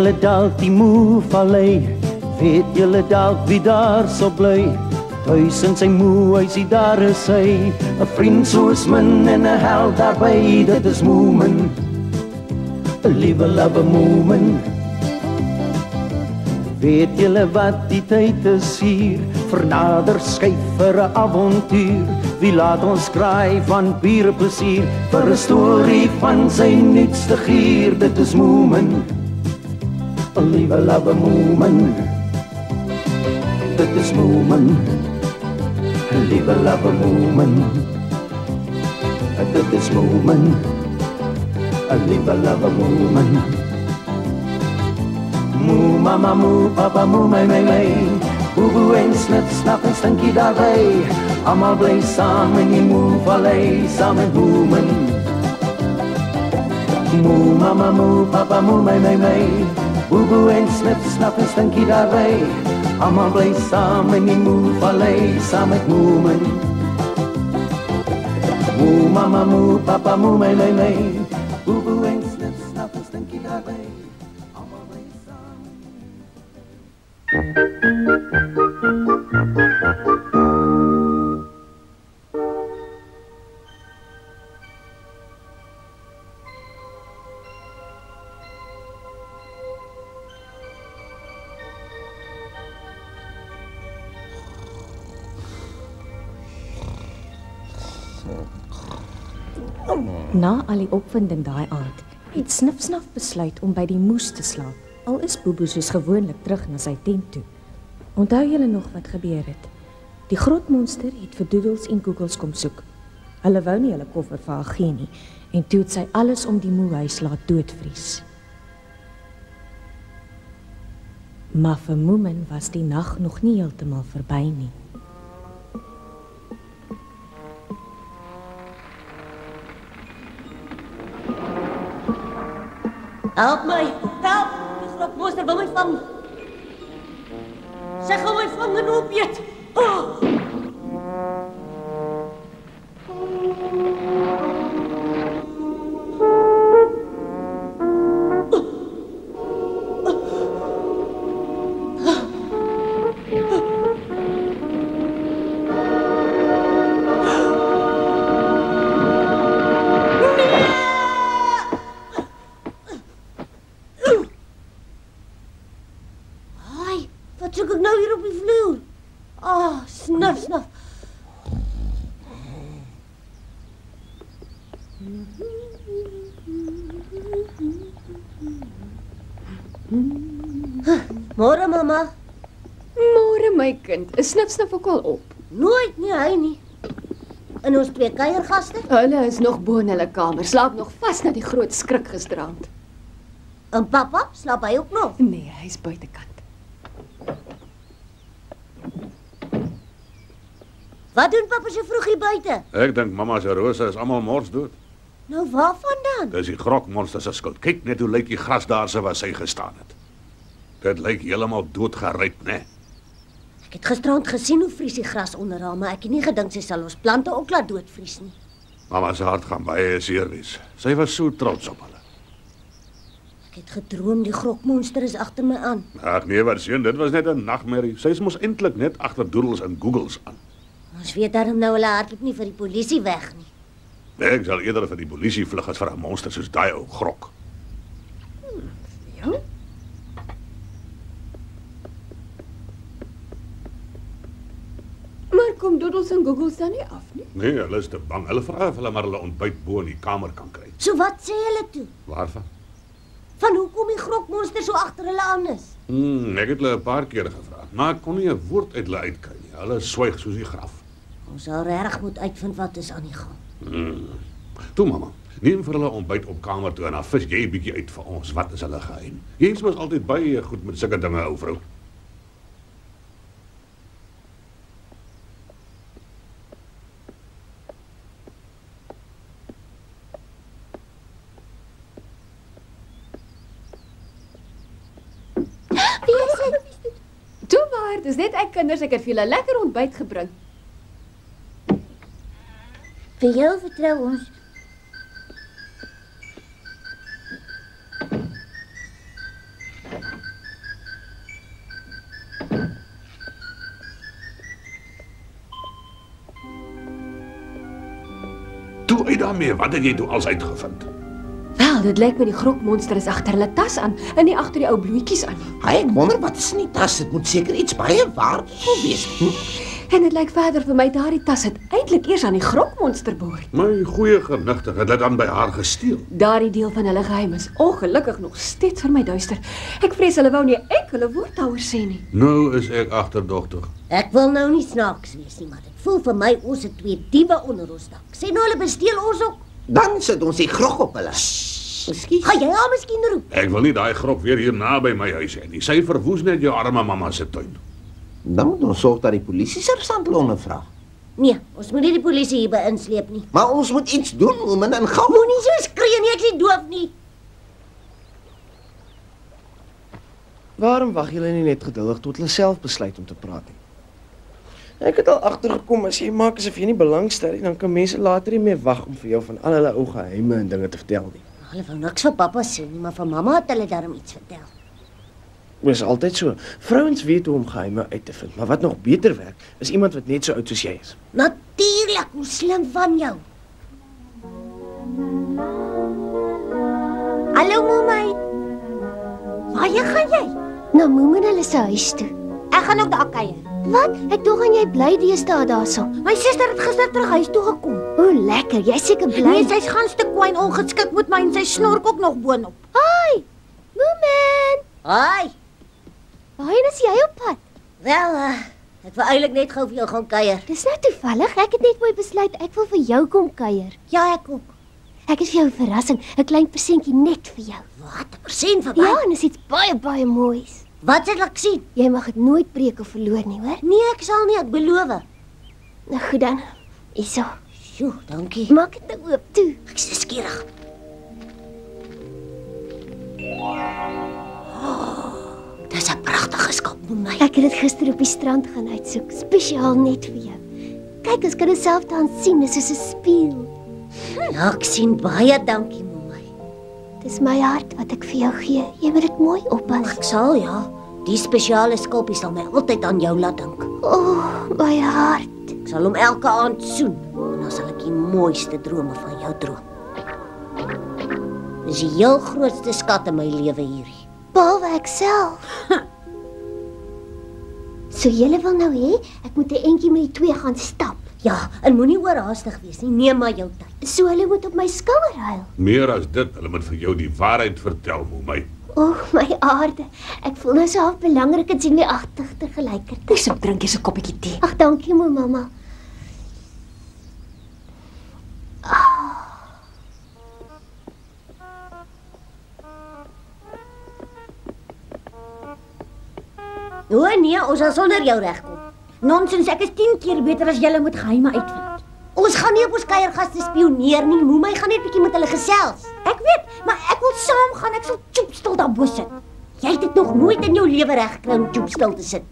julle dalk die moe vallei? Weet julle dalk wie daar so bly? Thuis in sy moe huisie daar is hy, 'n vriend soos min en 'n held daarby, dit is Moomin, 'n liewe love Moomin. Weet julle wat die tyd is hier, vernader skyf vir 'n avontuur, wie laat ons kraai van pure plesier, vir 'n storie van sy nuutste gier, dit is Moomin, 'n liewe love Moomin. Dit is Moomin, 'n liewe love Moomin. Dit is Moomin, 'n liewe love Moomin. Moo mama, moo papa, moo my, boe boe en snip, snap en stinkie daarby, almal bly saam in die moe vallei, saam met Moomin. Moo mama, moo papa, moo my, boe boe en snip, snap en stinkie daarby, almal bly saam in die moe vallei, saam met Moomin. Moo mama, moo papa, moo my, boe boe en snip, snap en stinkie daarby, almal bly saam in die moe Na al die opwinding daai aand, het Snif-Snaf besluit om by die moes te slaap. Al is Boeboe soos gewoonlik terug na sy tent toe. Onthou julle nog wat gebeur het? Die grotmonster het vir Doodles en Googles kom soek. Hulle wou nie hulle koffer vir haar gee nie, en toe het sy alles om die moehuis laat doodvries. Maar vir Moomin was die nag nog nie heeltemal verby nie. Help my! Help! Die grotmonster wil my vang! Sy gaan my vang en opeet! Oh! Wat soek ek nou hier op die vloer? Ah, snaf, snaf. Môre, mama. Môre, my kind. Is Snif-Snaf ook al op? Nooit nie, hy nie. En ons twee kuiergaste? Hulle is nog bo in hulle kamer. Slaap nog vas na die groot skrik gisterand. En papa, slaap hy ook nog? Nee, hy's buitekant. Wat doen papa so vroeg hier buite? Ek dink mamma se rose is almal mors dood. Nou waarvan dan? Dis die grokmonster se skuld. Kyk net hoe lyk die grasdaarse waar sy gestaan het. Dit lyk heeltemal doodgeryp, né? Ek het gisterand gesien hoe vries die gras onder haar, maar ek het nie gedink sy sal ons plante ook laat doodvries nie. Mamma se hart gaan baie seer wees. Sy was so trots op hulle. Ek het gedroom die grokmonster is agter my aan. Ag nee, wat seun, dit was net 'n nagmerrie. Sy is mos eintlik net agter Doodles en Googles aan. Ons weet daarom nou hulle hardloop nie vir die polisie weg nie. Ek sal eerder vir die polisie vlug as vir 'n monster soos daai ou grok. Ja? Maar kom Doodles en Googles dan nie af nie? Nee, hulle is te bang. Hulle vra of hulle maar hulle ontbyt bo in die kamer kan kry. So wat sê hulle toe? Waarvan? Van hoekom die grokmonster so agter hulle aan is? Ek het hulle 'n paar keer gevra, maar ek kon nie 'n woord uit hulle uitkry nie. Hulle swyg soos die graf. Ons sal regtig moet uitvind wat is aan die gang. Toe mamma, neem vir hulle ontbyt op kamer toe en dan vis jy 'n bietjie uit vir ons. Wat is hulle geheim? Jens was altyd baie goed met sulke dinge, ou vrou. Toe maar, dis net ek kinders, ek het vir julle lekker ontbyt gebring. Vir jou vertrou ons. Toe uit daarmee, wat het jy toe als uitgevind? Wel, dit lyk my die grokmonster is agter hulle tas aan en nie agter die ou bloetjies aan nie. Ek wonder wat is in die tas. Dit moet seker iets baie waardevol wees. En dit lyk verder vir my daardie tas het eintlik eers aan die grokmonster behoort. My goeie genigtig het dit dan by haar gesteel. Daardie deel van hulle geheim is ongelukkig nog steeds vir my duister. Ek vrees hulle wou nie enkele woord daaroor sê nie. Nou is ek agterdogtig. Ek wil nou nie snaaks wees nie, maar dit voel vir my ons het twee diewe onder ons dak. Sê nou hulle besteel ons ook. Dan sit ons die grog op hulle. Ekskuus. Gaan jy haar miskien roep? Ek wil nie daai grok weer hier naby my huis hê nie. Sy verwoes net jou arme mamma se tuin. Dan moet ons sorg dat die polisie sergeant hulle ondervra. Nee, ons moet nie die polisie hier beïnsleep nie. Maar ons moet iets doen, Moomin, en gou. Moenie so skree nie, ek is nie doof nie. Waarom wag julle nie net geduldig tot hulle self besluit om te praat nie? Ek het al agtergekom as jy maak asof jy nie belangstel nie, dan kan mense later nie meer wag om vir jou van al hulle ou geheime en dinge te vertel nie. Hulle wou niks vir pappa sê nie, maar vir mamma het hulle darm iets vertel. Dit is altyd so. Vrouens weet hoe om geheime uit te vind, maar wat nog beter werk, is iemand wat net so oud soos jy is. Natuurlik, hoe slim van jou. Hallo Momai. Waar gaan jy? Nou Moomin hulle se huis toe. Ek gaan ook daar kuier. Wat? Ek dog aan jy bly deesdae daarso. My suster het gister terug huis toe gekom. O, lekker. Jy's seker bly. Nee, sy's gaan stuk kwyn ongeskik met my en sy snork ook nog boonop. Hi. Moomin. Haai. Waarheen is jy op pad? Wel, ek wou eintlik net gou vir jou gaan kuier. Dis nou toevallig. Ek het net mooi besluit ek wil vir jou kom kuier. Ja, ek ook. Ek het vir jou 'n verrassing, 'n klein persentjie net vir jou. Wat? 'n Persent vir my? Ja, en dit is iets baie moois. Wat sal ek sien? Jy mag dit nooit breek of verloor nie, hoor? Nee, ek sal nie, ek beloof. Nou goed dan. Hierso. Sjoe, dankie. Maak dit nou oop toe. Ek is skieurig. Dis 'n pragtige skop, Momai. Ek het dit gister op die strand gaan uitsoek, spesiaal net vir jou. Kyk, ons kan dit self dan sien, dis soos 'n spieël. Ja, ek sien baie dankie, Momai. Dis my hart wat ek vir jou gee. Jy moet dit mooi oppas. Ek sal, ja. Die spesiale skulpie sal my altyd aan jou laat dink. O, my hart. Ek sal hom elke aand soen en dan sal ek die mooiste drome van jou droom. Dis die heel grootste skat in my lewe hierdie. Behalwe ek self. So julle wil nou hê ek moet 'n entjie met die twee gaan stap. Ja, en moenie oorhaastig wees nie. Neem maar jou tyd. So hulle moet op my skouer huil. Meer as dit, hulle moet vir jou die waarheid vertel, Momai. O, my aarde. Ek voel nou so half belangrik en sien my agtig te gelykertyd. Dis op drink jy so 'n koppie tee. Ag, dankie my mamma. O nee, ons sal sonder jou regkom. Nonsens, ek is 10 keer beter as julle moet geheime uitvind. Ons gaan nie op ons kuiergaste spioneer nie. Moemai gaan net 'n bietjie met hulle gesels. Ek weet, maar ek wil saam gaan. Ek sal choopstil daar bo sit. Jy het dit nog nooit in jou lewe reg gekry om choopstil te sit.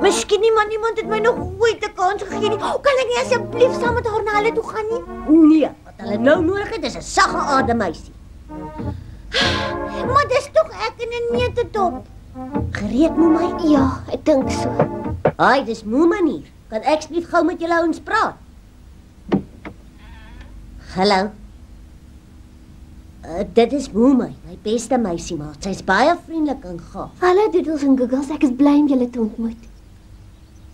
Miskien nie, maar niemand het my nog ooit 'n kans gegee nie. Kan ek nie asseblief saam met haar na hulle toe gaan nie? Nee, wat hulle nou nodig het is 'n sagge ademhuisie. Maar dis tog ek in 'n neutedop. Gereed, Moemai? Ja, ek dink so. Haai, dis Moemai hier. Kan ek asseblief gou met julle ouens praat? Hallo. Dit is Moemai, my beste meisiemaat. Sy's baie vriendelik en gaaf. Hallo Doodles en Googles, ek is bly om julle te ontmoet.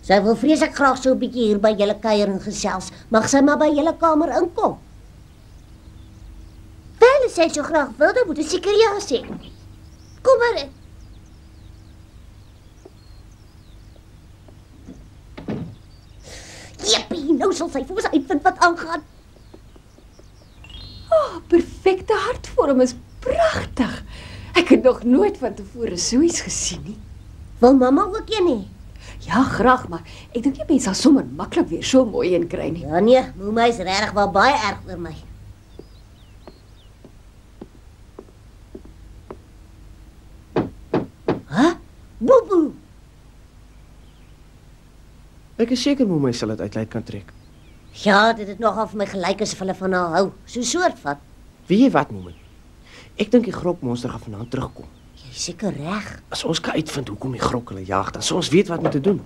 Sy wil vreeslik graag so 'n bietjie hier by julle kuier en gesels. Mag sy maar by julle kamer inkom? Wel, as sy so graag wil, dan moet sy seker ja sê. Kom maar in. Jippie, nou sal sy vir ons uitvind wat aangaan. Perfekte hartvorm is pragtig. Ek het nog nooit van tevore so iets gesien nie. Wil mamma ook een hê? Ja, graag, maar ek dink nie mense sal sommer maklik weer so mooi een kry nie. Ja nee, Moemai is regtig wel baie erg oor my. Boeboe. Ek is seker Moemai sal dit uit kan trek. Ja, dit het nogal vir my gelyk asof hulle van haar hou. So soort van. Weet jy wat, Moemai? Ek dink die grokmonster gaan vanaand terugkom. Jy is seker reg. As ons kan uitvind hoekom die grok hulle jag, dan sal ons weet wat om te doen.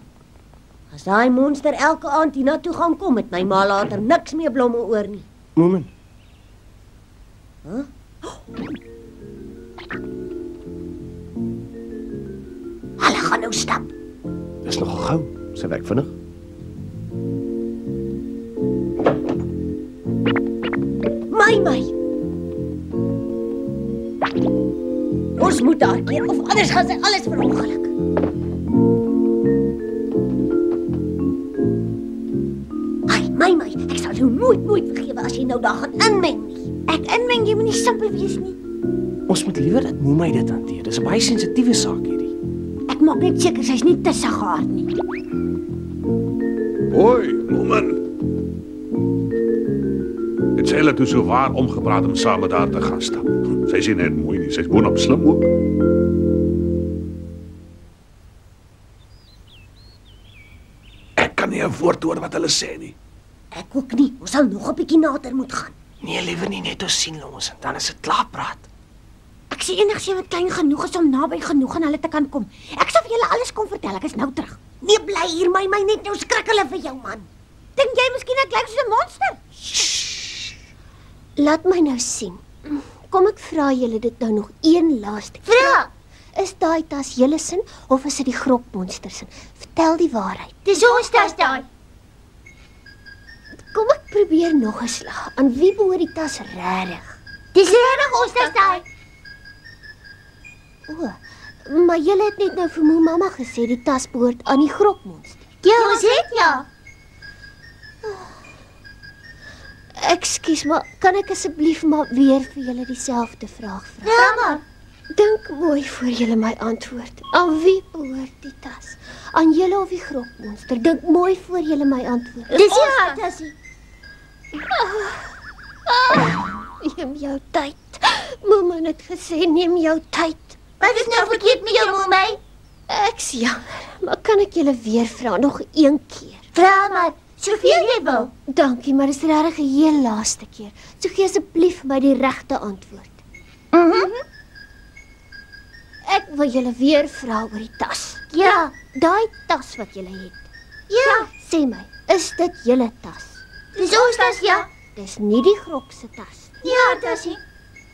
As daai monster elke aand hiernatoe gaan kom, het my ma later niks meer blomme oor nie. Moomin, Hulle gaan nou stap. dis nogal gou. Sy werk vinnig. My. Ons moet haar keer of anders gaan sy alles verongeluk. Ai, my, ek sal jou nooit vergewe as jy nou daar gaan inmeng nie. Ek inmeng, jy moet nie simpel wees nie. Ons moet liewer dat Moemai dit hanteer. Dis 'n baie sensitiewe saak hierdie. Ek maak net seker sy's nie te saggaard nie. Hoi, Moomin. Het sy hulle toe so waar omgepraat om saam met haar te gaan stap. Sy is nie net mooi nie, sy's boonop slim ook. Ek kan nie 'n woord hoor wat hulle sê nie. Ek ook nie. Ons sal nog 'n bietjie nader moet gaan. Nee, liewer nie, net ons sien ons en dan is dit klaar praat. Ek sien enigsins wat klein genoeg is om naby genoeg aan hulle te kan kom. Ek sal vir julle alles kom vertel. Ek is nou terug. Nee, bly hier, my net nou skrik hulle vir jou man. Dink jy miskien ek lyk soos 'n monster? Laat my nou sien. Kom ek vra julle dit nou nog een laaste keer. Vra. Is daai tas julle sin of is dit die grokmonster sin? Vertel die waarheid. Dis ons tas daai. Kom ek probeer nog 'n slag. Aan wie behoort die tas regtig? Dis regtig ons tas daai. O, maar julle het net nou vir mamma gesê die tas behoort aan die grokmonster. Ja, ons het ja. Ekskuus, maar kan ek asseblief maar weer vir julle dieselfde vraag vra? Ja, maar. Dink mooi voor julle my antwoord. Aan wie behoort die tas? Aan julle of die grokmonster? Dink mooi voor julle my antwoord. Dis ja, tasie. Neem jou tyd. Mamma het gesê neem jou tyd. Wat is nou verkeerd met jou, Moemai? Ek's jammer, maar kan ek julle weer vra nog een keer? Vra maar, soveel jy wil. Dankie, maar dis regtig 'n heel laaste keer. So gee asseblief my die regte antwoord. Ek wil julle weer vra oor die tas. Ja, Daai tas wat julle het. ja. Sê my, is dit julle tas? Dis ons tas ja. Dis nie die grok se tas. Ja, tasie.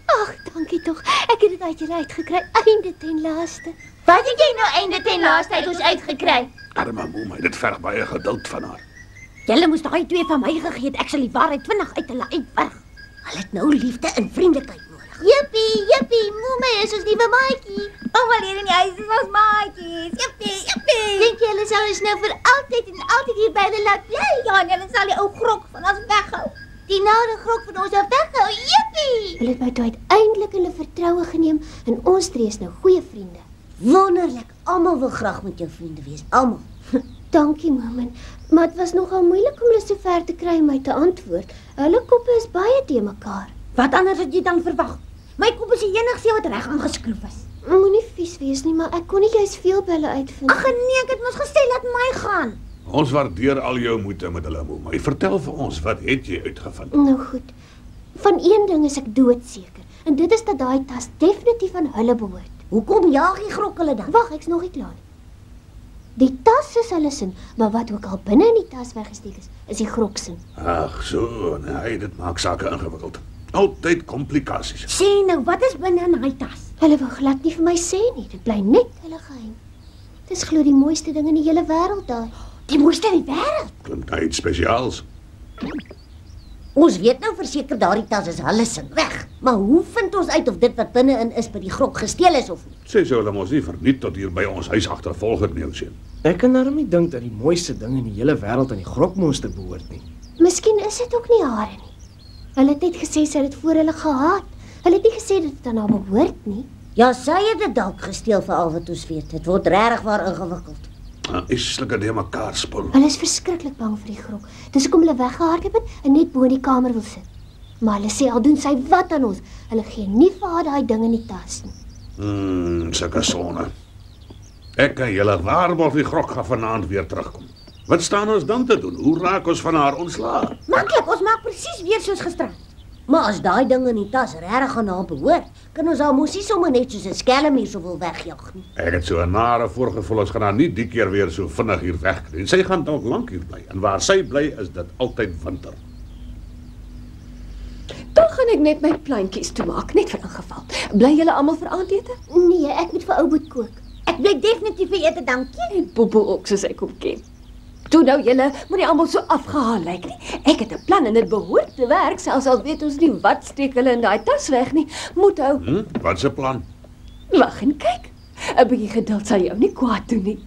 Ag, dankie tog. Ek het dit uit julle uitgekry, einde ten laaste. Wat het jy nou einde ten laaste uit ons uitgekry? Arme Moomin, dit verg baie geduld van haar. Julle moes daai twee van my gegee het. Ek sal die waarheid vinnig uit hulle uitwerg. Hulle het nou liefde en vriendelikheid nodig. Jippie, Moemai is ons nuwe maatjie. Almal hier in die huis is ons maatjies. Jippie. Dink jy hulle sal ons nou vir altyd hier by hulle laat bly? Ja, en hulle sal die ou grok van ons weghou. Die nare grok van ons weghou. Jippie. Hulle het my toe uiteindelik hulle vertroue geneem en ons drie is nou goeie vriende. Wonderlik. Almal wil graag met jou vriende wees. Almal. Dankie, Moomin. Maar dit was nogal moeilik om hulle so ver te kry om my te antwoord. Hulle koppe is baie te mekaar. Wat anders het jy dan verwag? My kop is die enigste wat reg aangeskroef is. Moenie vies wees nie, maar ek kon nie juis veel by hulle uitvind. Ag nee, ek het mos gesê laat my gaan. Ons waardeer al jou moeite met hulle, Moomin. Vertel vir ons, wat het jy uitgevind? Nou goed. Van een ding is ek doodseker, en dit is dat daai tas definitief aan hulle behoort. Hoekom jaag die grok hulle dan? Wag, ek's nog nie klaar nie. Die tas is hulle sin, maar wat ook al binne in die tas weggesteek is die grok sin. Ag so, nee, dit maak sake ingewikkeld. Altyd komplikasies. Sê nou, wat is binne in daai tas? Hulle wou glad nie vir my sê nie, dit bly net hulle geheim. Dis glo die mooiste ding in die hele wêreld daar. Die mooiste in die wêreld. Klink nou iets spesiaals. Ons weet nou verseker daardie tas is hulle sin reg. Maar hoe vind ons uit of dit wat binne-in is by die grok gesteel is of nie? Sê sou hulle mos nie verniet tot hier by ons huis agtervolg het nie, ou seun. Ek kan daarom nie dink dat die mooiste ding in die hele wêreld aan die grokmonster behoort nie. Miskien is dit ook nie hare nie. Hulle het net gesê sy het dit voor hulle gehaat. Hulle het nie gesê dit het aan haar behoort nie. Ja, sy het dit dalk gesteel vir al wat ons weet. Dit word regtig waar ingewikkeld. Islike de mekaar spul. Hulle is verskriklik bang vir die grok. Dis hoekom hulle weggehardloop het en net bo in die kamer wil sit. Maar hulle sê al doen sy wat aan ons, hulle gee nie vir haar daai ding in die tas nie. Sulke sonne. Ek kan julle waarborg die grok gaan vanaand weer terugkom. Wat staan ons dan te doen? Hoe raak ons van haar ontslae? Maklik, ons maak presies weer soos gisterand. Maar as daai ding in die tas regtig aan haar behoort, kan ons haar mos nie sommer net soos 'n skelm hier so wil wegjag nie. Ek het so 'n nare voorgevoel ons gaan haar nie die keer weer so vinnig hier wegkry. En sy gaan dalk lank hier bly. En waar sy bly is dit altyd winter. Dan gaan ek net my plantjies toemaak, net vir ingeval. Bly julle almal vir aandete? Nee, ek moet vir ou Boet kook. Ek bly definitief vir ete, dankie. En Bobo ook soos ek hom ken. Toe nou julle moenie almal so afgehaal lyk nie. Ek het 'n plan en dit behoort te werk, selfs al weet ons nie wat steek hulle in daai tas weg nie. Moet hou. Wat 'n plan? Wag en kyk. 'n Bietjie geduld sal jou nie kwaad doen nie.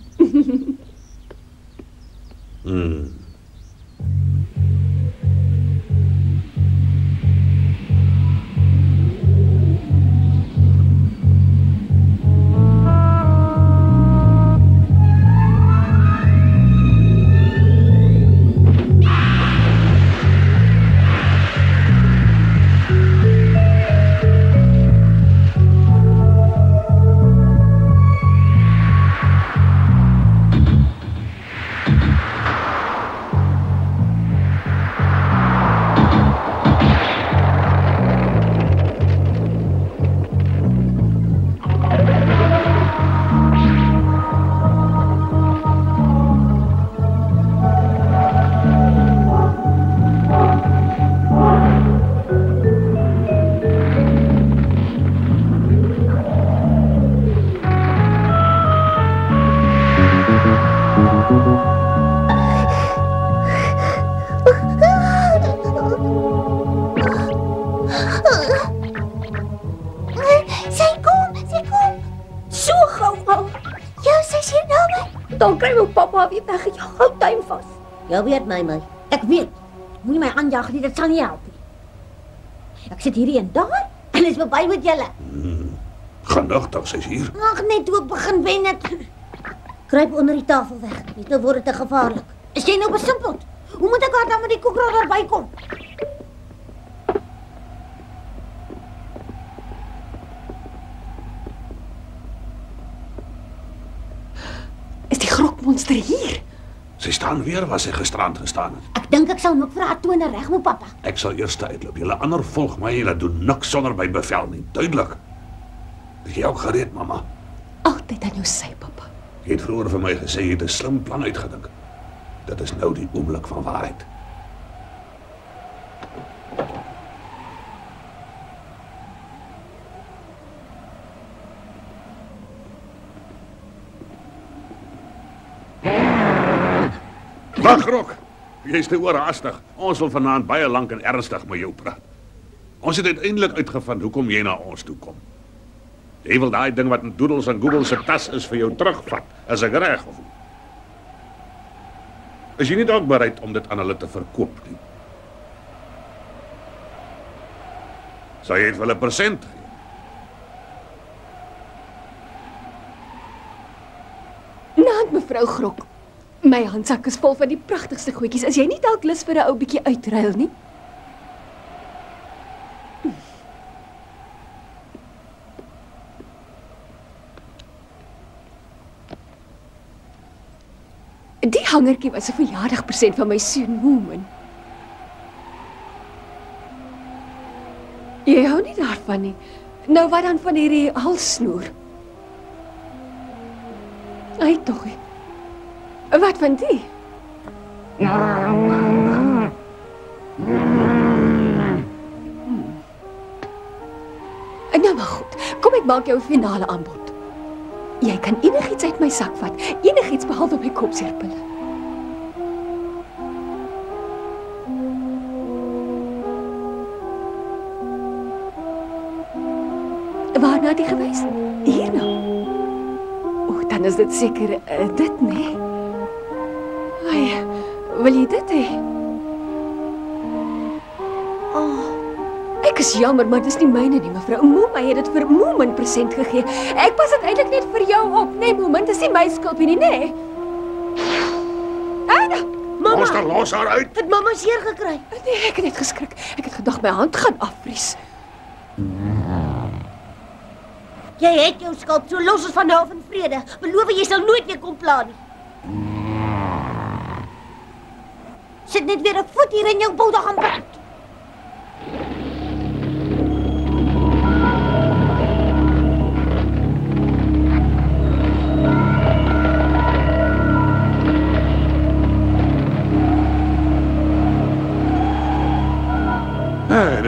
Dan kry my pappa weer weggejaag. Hou tuin vas. Jy weet my. Ek weet. Moenie my aanjaag nie, dit sal nie help nie. Ek sit hierdie en daar en is verby met julle. Genigtig, sy's hier. Ag net toe ek begin wen het. Kruip onder die tafel weg. Net nou word dit te gevaarlik. Is jy nou besimpeld? Hoe moet ek haar dan met die koekradar bykom? Is die grokmonster hier? Sy staan weer waar sy gisterand gestaan het. Ek dink ek sal ook vir haar tone reg moet, pappa. Ek sal eers uitloop. Julle ander volg my en julle doen niks sonder my bevel nie. Duidelik. Is jy ook gereed, mamma? Altyd aan jou sy, pappa. Jy het vroeër vir my gesê jy het 'n slim plan uitgedink. Dit is nou die oomblik van waarheid. Wag, Rok. Jy's te oorhaastig. Ons wil vanaand baie lank en ernstig met jou praat. Ons het uiteindelik uitgevind hoekom jy na ons toe kom. Jy wil daai ding wat in Doodles en Google se tas is vir jou terugvat. Is ek reg of nie? Is jy nie dalk bereid om dit aan hulle te verkoop nie? Sal jy dit vir hulle persent gee? Naand mevrou Grok. My handsak is vol van die pragtigste goedjies. Is jy nie dalk lus vir 'n ou bietjie uitruil nie? Die hangertjie was 'n verjaardagpresent van my seun Moomin. Jy hou nie daarvan nie. Nou wat dan van hierdie halssnoer? Ai tog. Wat van die? Nou maar goed, kom ek maak jou 'n finale aanbod. Jy kan enigiets uit my sak vat, enigiets behalwe my kopseerpille. Waarna het jy gewys? Hier nou. O, dan is dit seker dit, nee. Ai, wil jy dit hê? Ek is jammer, maar dis nie myne nie, mevrou. Moema het dit vir Moomin present gegee. Ek pas dit eintlik net vir jou op, nee, Moomin, dis nie my skuld nie, nee. Anna, mamma. Monster, los haar uit. Het mamma seer gekry? Nee, ek het net geskrik. Ek het gedag my hand gaan afvries. Jy het jou skuld, so los ons van nou af in vrede. Beloof jy sal nooit weer kom pla nie. Sit net weer 'n voet hier in jou boudagam pad.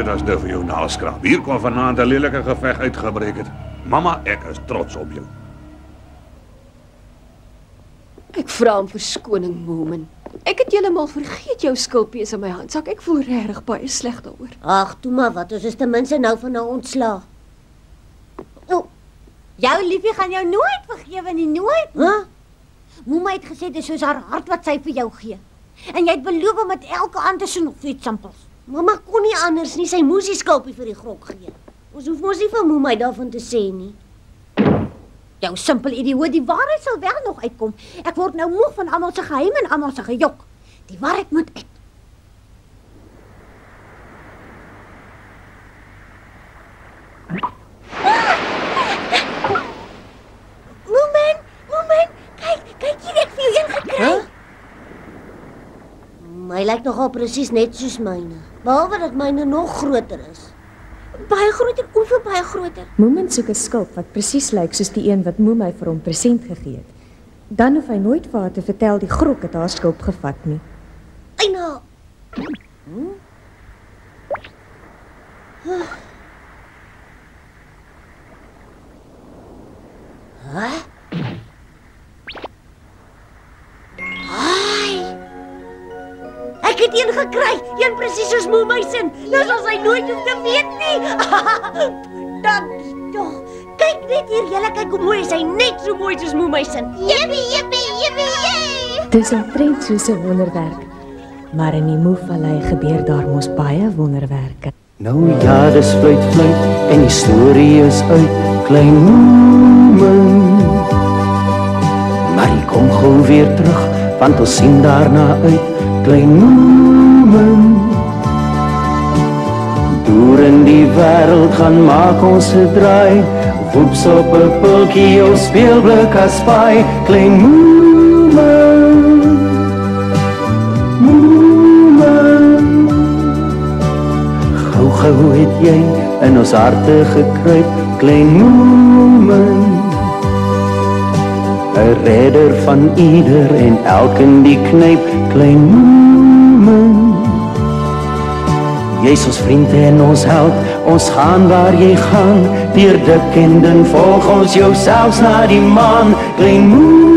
dit as dit vir jou naalskraap. Hier kom vanaand 'n lelike geveg uitgebreek het. Mamma, ek is trots op jou. Ek vra om verskoning, Moomin. Ek het heeltemal vergeet jou skulpies in my handsak. Ek voel regtig baie sleg daaroor. Ag, toe maar wat, ons is ten minste nou van nou ontslae. Oh, jou liefie gaan jou nooit vergewe nie, nooit. Huh? Moema het gesê dis soos haar hart wat sy vir jou gee. En jy het beloof om met elke aand te soen of iets simpels. Mamma kon nie anders nie, sy moes die skulpie vir die grok gee. Ons hoef mos nie vir Moema daarvan te sê nie. Jou simpel idioot, die waarheid sal wel nog uitkom. Ek word nou moeg van almal se geheim en almal se gejok. Die waarheid moet uit. Moment, kyk hier, ek het vir jou een gekry. Huh? My lyk nogal presies net soos myne, behalwe dat myne nog groter is. Baie groter, hoeveel baie groter? Moomin soek 'n skulp wat presies lyk soos die een wat Moemai vir hom present gegee het. Dan hoef hy nooit vir haar te vertel die grok het haar skulp gevat nie. Eina. Ek het een gekry, een presies soos Moemai se. Nou sal sy nooit hoef te weet nie. Dankie tog. Kyk net hier, julle kyk hoe mooi is hy, net so mooi soos Moemai se. Jippie. Dis omtrent soos 'n wonderwerk. Maar in die Moevallei gebeur daar mos baie wonderwerke. Nou ja, dis fluit en die storie is uit, klein Moomin. Maar hy kom gou weer terug, want ons sien daarna uit, klein Moomin. Deur in die wêreld gaan maak ons 'n draai, woeps op 'n pultjie of speelblik as paai, klein Moomin. Moomin. Gou het jy in ons harte gekruip, klein Moomin. 'n redder van ieder en elkeen die knyp, klein Moomin. Jy's ons vriend en ons held, ons gaan waar jy gaan, deur dik en dun volg ons jou selfs na die maan, klein Moomin.